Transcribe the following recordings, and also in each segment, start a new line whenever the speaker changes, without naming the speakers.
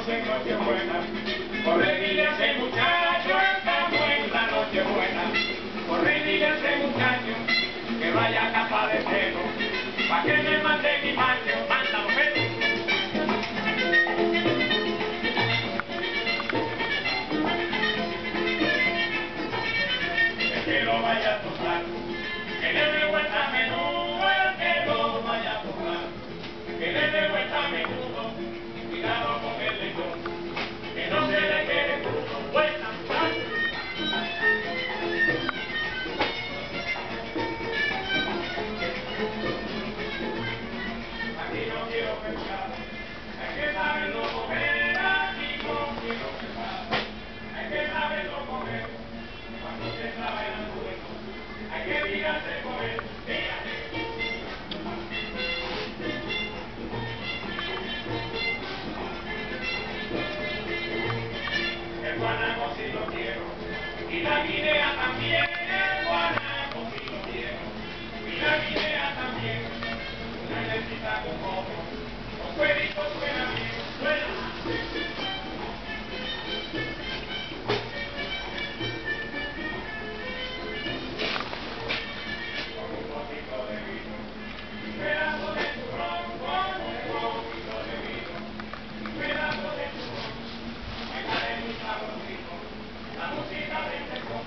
en Nochebuena. Corre, dile a ese muchacho, estamos en la Nochebuena. Corre, dile a ese muchacho que vaya a capa de pelo, pa' que me mande mi baño. Mándalo, pelo. El que lo vaya a tocar, que le dé vuelta a menudo, el que lo vaya a tocar, que le dé vuelta a menudo, cuidado con el lechón, que no se le quede crudo. Vuelta, muchacho. Aquí no quiero pensar, hay que saberlo comer, aquí no quiero pensar, hay que saberlo comer, cuando se trae el anzuelo, hay que mirarse por él, fíjate. El guanaco si lo quiero, y la guinea también, el guanaco si lo quiero, y la guinea también, una necesita con coco, con cuerito suena bien, suena. Con un poquito de vino, un pedazo de turrón, con un poquito de vino, un pedazo de turrón, me cae muy sabrosito, la música de este son.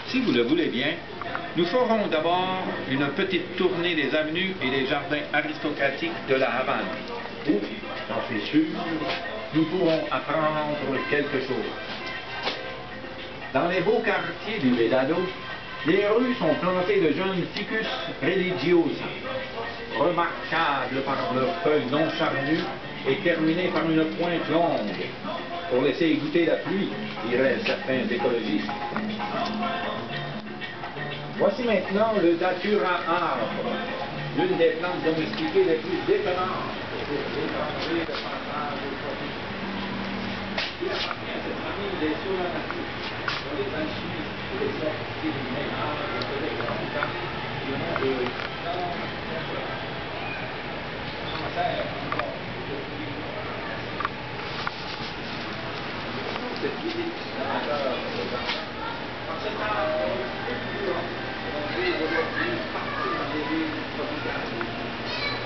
Si vous le voulez bien, nous ferons d'abord une petite tournée des avenues et des jardins aristocratiques de la Havane, où, j'en suis sûr, nous pourrons apprendre quelque chose. Dans les beaux quartiers du Vedado, les rues sont plantées de jeunes ficus religiosa, remarquables par leurs feuilles non charnues et terminées par une pointe longue, pour laisser goûter la pluie, diraient certains écologistes. Voici maintenant le datura arbre, l'une des plantes domestiquées les plus étonnantes pour déranger le passage au tropique. Il appartient à cette famille des solanacées, dont les alchimistes et les sorciers du même âge faisaient grand cas du nom de cette visite amateur par cet arbre fulgurant que l'on trouve aujourd'hui partout dans les villes tropicales.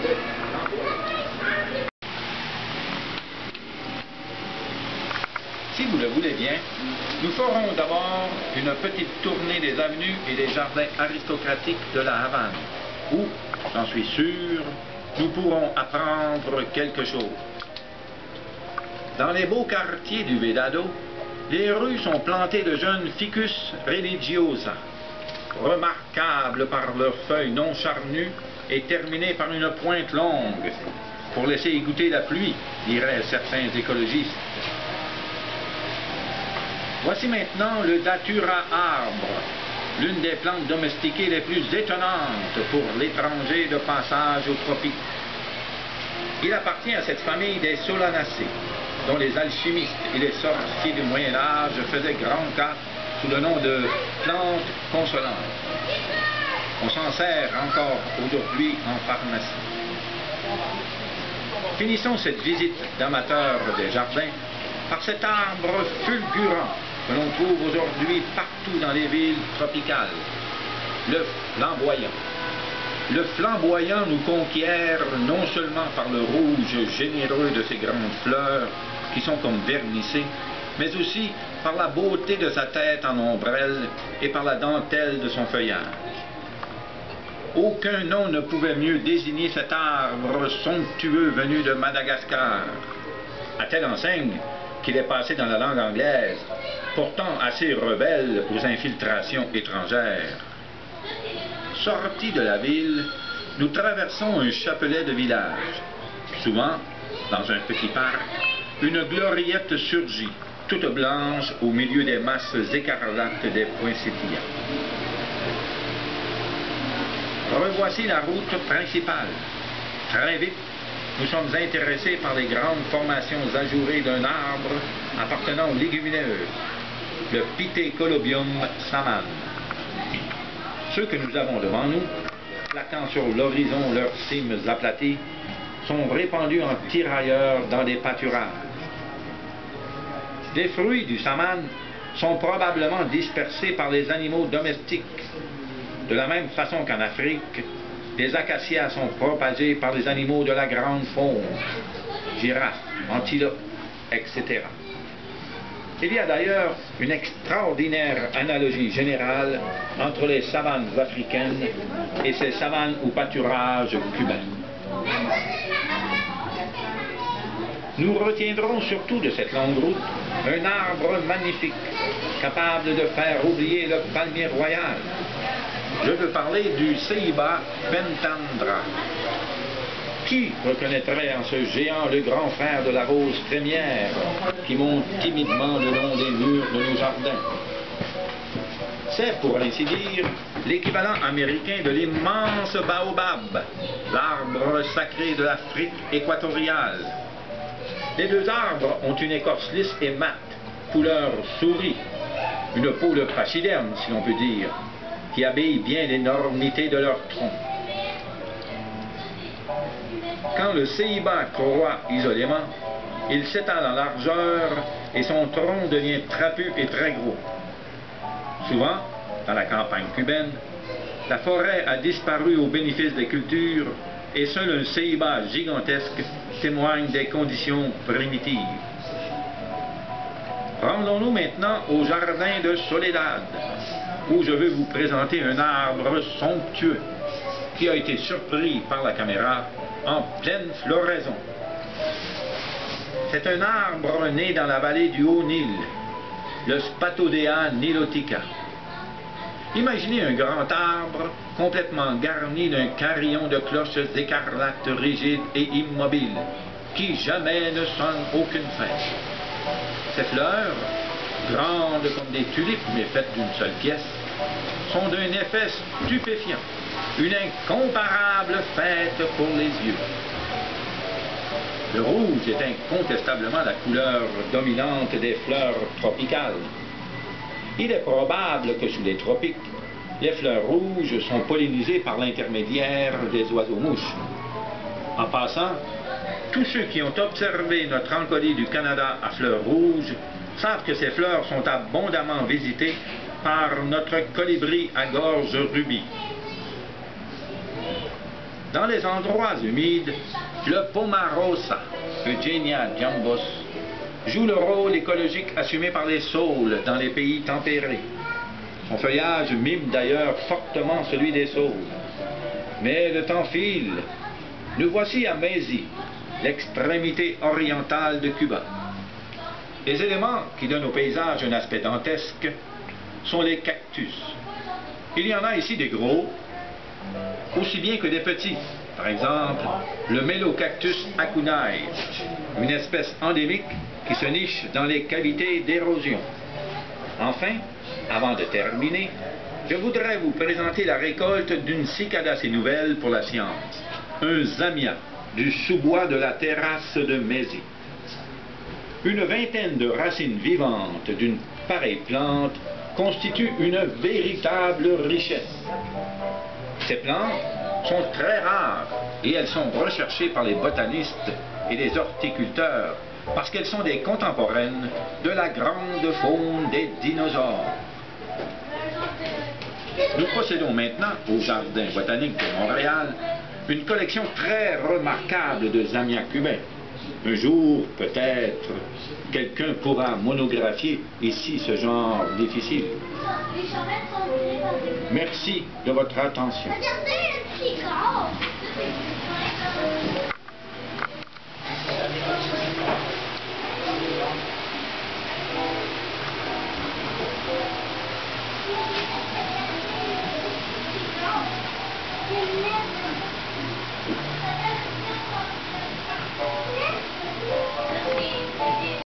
Le flamboyant. Si vous le voulez bien, nous ferons d'abord une petite tournée des avenues et des jardins aristocratiques de la Havane, où, j'en suis sûr, nous pourrons apprendre quelque chose. Dans les beaux quartiers du Vedado, les rues sont plantées de jeunes ficus religiosa, remarquables par leurs feuilles non charnues et terminées par une pointe longue, pour laisser goûter la pluie, diraient certains écologistes. Voici maintenant le datura arbre, l'une des plantes domestiquées les plus étonnantes pour l'étranger de passage aux tropiques. Il appartient à cette famille des solanacées, dont les alchimistes et les sorciers du Moyen Âge faisaient grand cas sous le nom de plantes consolantes. On s'en sert encore aujourd'hui en pharmacie. Finissons cette visite d'amateurs des jardins par cet arbre fulgurant que l'on trouve aujourd'hui partout dans les villes tropicales, le flamboyant. Le flamboyant nous conquiert non seulement par le rouge généreux de ses grandes fleurs, qui sont comme vernissées, mais aussi par la beauté de sa tête en ombrelle et par la dentelle de son feuillage. Aucun nom ne pouvait mieux désigner cet arbre somptueux venu de Madagascar, à telle enseigne qu'il est passé dans la langue anglaise, pourtant assez rebelle aux infiltrations étrangères. Sortis de la ville, nous traversons un chapelet de village. Souvent, dans un petit parc, une gloriette surgit, toute blanche au milieu des masses écarlates des poinsettias. Revoici la route principale. Très vite, nous sommes intéressés par les grandes formations ajourées d'un arbre appartenant aux légumineuses, le Pithecolobium saman. Ceux que nous avons devant nous, plaquant sur l'horizon leurs cimes aplaties, sont répandus en tirailleurs dans des pâturages. Les fruits du saman sont probablement dispersés par les animaux domestiques. De la même façon qu'en Afrique, les acacias sont propagés par les animaux de la grande faune, girafes, antilopes, etc. Il y a d'ailleurs une extraordinaire analogie générale entre les savanes africaines et ces savanes ou pâturages cubains. Nous retiendrons surtout de cette longue route un arbre magnifique, capable de faire oublier le palmier royal. Je veux parler du Ceiba pentandra. Qui reconnaîtrait en ce géant le grand frère de la rose crémière qui monte timidement le long des murs de nos jardins? C'est, pour ainsi dire, l'équivalent américain de l'immense baobab, l'arbre sacré de l'Afrique équatoriale. Les deux arbres ont une écorce lisse et mate, couleur souris, une peau de pachyderme, si l'on peut dire, qui habille bien l'énormité de leur tronc. Quand le ceiba croît isolément, il s'étale en largeur et son tronc devient trapu et très gros. Souvent, dans la campagne cubaine, la forêt a disparu au bénéfice des cultures et seul un ceiba gigantesque témoigne des conditions primitives. Rendons-nous maintenant au jardin de Soledad, où je veux vous présenter un arbre somptueux qui a été surpris par la caméra en pleine floraison. C'est un arbre né dans la vallée du Haut-Nil, le Spathodea nilotica. Imaginez un grand arbre complètement garni d'un carillon de cloches écarlates rigides et immobiles, qui jamais ne sonnent aucune fête. Ces fleurs, grandes comme des tulipes mais faites d'une seule pièce, sont d'un effet stupéfiant, une incomparable fête pour les yeux. Le rouge est incontestablement la couleur dominante des fleurs tropicales. Il est probable que sous les tropiques, les fleurs rouges sont pollinisées par l'intermédiaire des oiseaux-mouches. En passant, tous ceux qui ont observé notre encolie du Canada à fleurs rouges savent que ces fleurs sont abondamment visitées par notre colibri à gorge rubis. Dans les endroits humides, le Pomarosa, Eugenia jambos, joue le rôle écologique assumé par les saules dans les pays tempérés. Son feuillage mime d'ailleurs fortement celui des saules. Mais le temps file. Nous voici à Mézi, l'extrémité orientale de Cuba. Les éléments qui donnent au paysage un aspect dantesque sont les cactus. Il y en a ici des gros, aussi bien que des petits. Par exemple, le Melocactus acunae, une espèce endémique qui se niche dans les cavités d'érosion. Enfin, avant de terminer, je voudrais vous présenter la récolte d'une cicadacée nouvelle pour la science, un zamia du sous-bois de la terrasse de Mézi. Une vingtaine de racines vivantes d'une pareille plante constituent une véritable richesse. Ces plantes sont très rares et elles sont recherchées par les botanistes et les horticulteurs parce qu'elles sont des contemporaines de la grande faune des dinosaures. Nous possédons maintenant au Jardin botanique de Montréal une collection très remarquable de zamias cubains. Un jour, peut-être, quelqu'un pourra monographier ici ce genre difficile. Merci de votre attention.